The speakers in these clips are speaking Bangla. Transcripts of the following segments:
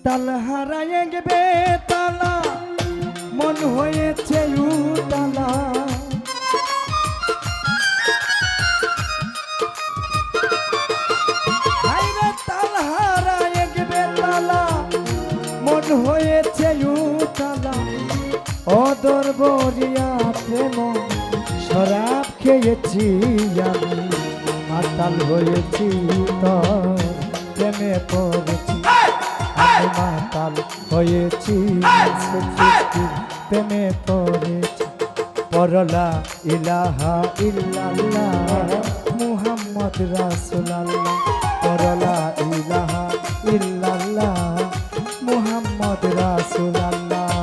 তাল হারায় গেবে তালা মন হয়েছে উতালা হায়রে তাল হারায় গেবে তালা মন হয়েছে উতালা অদর বরিয়া প্রেম শরাব খেয়েছি আমি মাতাল হয়েছি তোর প্রেমে পড়েছি আমি মাতাল হয়েছি প্রেমে পড়েছি পরলা ইলাহা ইল্লাল্লাহ মুহাম্মদ রাসূলুল্লাহ পরলা ইলাহা ইল্লাল্লাহ মুহাম্মদ রাসূলুল্লাহ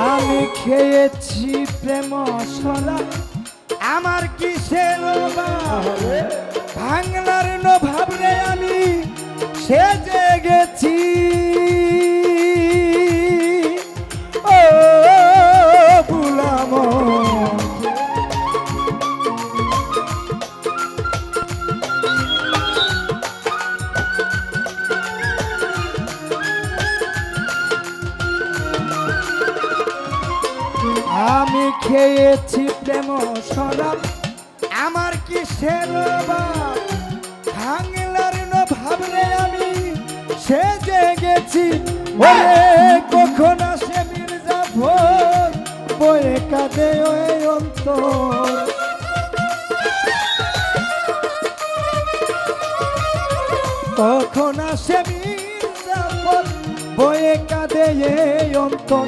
আমি খেয়েছি প্রেম সলা আমার কিসের বাংলার ভাবরে আমি সেজে গেছি ও বুলাম আমি খেয়েছি প্রেম শরাব আমার কিসের বাংলার ভাবরে আমি সেজে গেছি ওরে কখন আসে মির্জাফর বয়ে কাঁদে ওই অন্তর কখন আসে মির্জাফর বয়ে কাঁদে এই অন্তর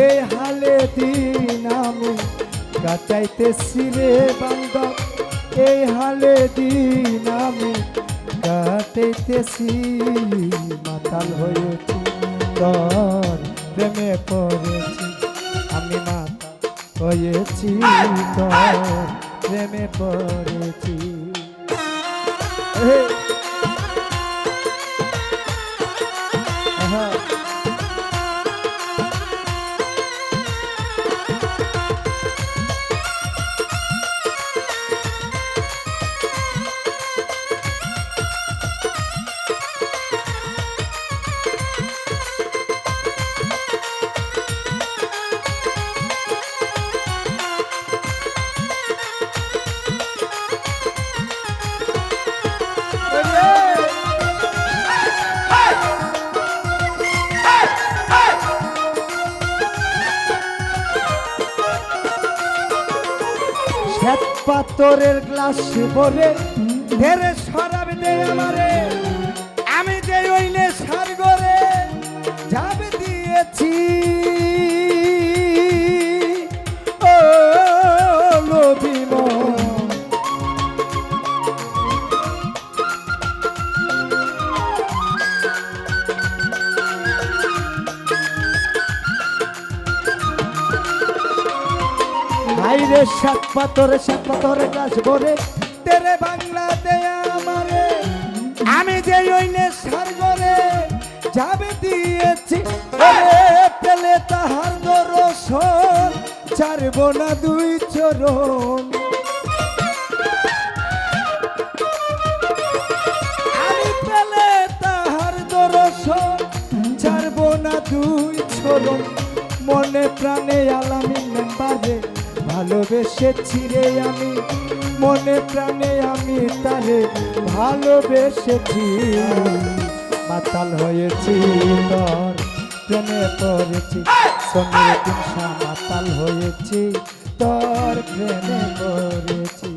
এই হালে দিন আমি কাটাইতেছি রে বান্ধব এই হালে দিন আমি কাটাইতেছি মাতাল হয়েছি তোর প্রেমে পড়েছি আমি মাতাল হয়েছি তোর প্রেমে পড়েছি শ্বেত পাথরের গ্লাস ভরে ধেরে শরাব দে আমারে আমি যে ওই নেশার ঘরে যাবে দিয়েছি ও লোভিম হাইরে সাত পাথরে গাছ ভরে তেরে বাংলা দেয়া আমারে আমি যে ওই নেশার ঘরে যাবে দিয়েছি ওরে পেলে তাহার দর্শন ছাড়ব না দুই চরণ আমি পেলে তাহার দর্শন ছাড়ব না দুই চরণ মনে প্রাণে আলামিন মেম্বারে ভালোবেসেছি রে আমি মনে প্রাণে আমি তারে ভালোবেসেছি মাতাল হয়েছি তোর প্রেমে পড়েছি সঙ্গে দিনসা মাতাল হয়েছি তোর প্রেমে পড়েছি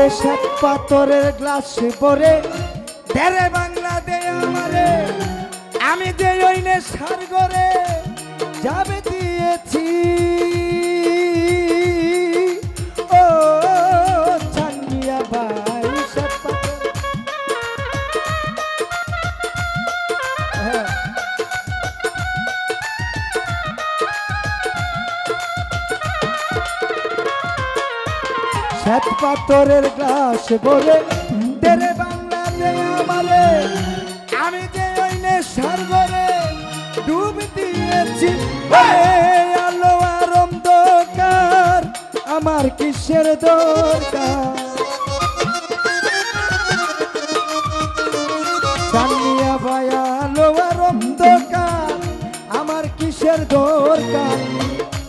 ওরে সাত পাথরের গ্লাসে পরে দেরে বাংলা দে আমারে আমি যে ওই নেশার গরে যাবে দিয়েছি ও চান্দিয়া ভাই সাত পাথর সাত পাথরের গ্লাস ভরে দেরে বাংলা দে আমারে আমি যে ওই নেশার ঘরে ডুব দিয়েছি আলো আর অন্ধকার আমার কিসের দরকার জানিয়া ভাই আলো আর অন্ধকার আমার কিসের দরকার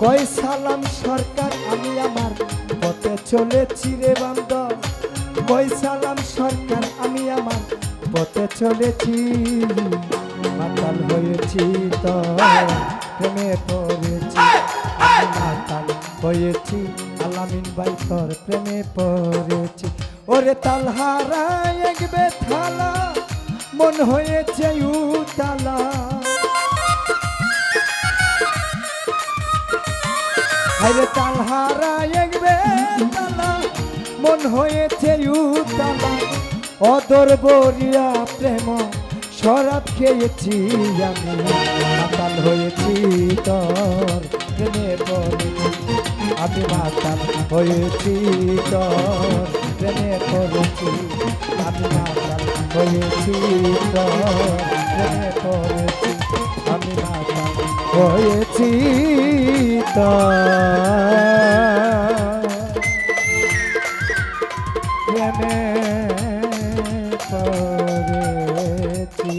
কই সালাম সরকার আমি আমার পথে চলেছি রে বান্দর কই সালাম সরকার আমি আমার পথে চলেছি মাতাল হয়েছি তো প্রেমে পড়েছি মাতাল হয়েছি আলামিন ভাই তোর প্রেমে পড়েছি ওরে তালহারা একবে থালা মন হয়েছে উতালা আরে তালহারা একবে তালা মন হয়েছে উতালা অদর বরিয়া প্রেম শরাব খেয়েছি আমি মাতাল হয়েছি তোর প্রেমে পড়েছি আমি মাতাল হয়েছি তোর প্রেমে পড়েছি আমি মাতাল হয়েছি তোর প্রেমে পড়েছি আমি মাতাল হয়েছি তোর প্রেমে পড়েছি।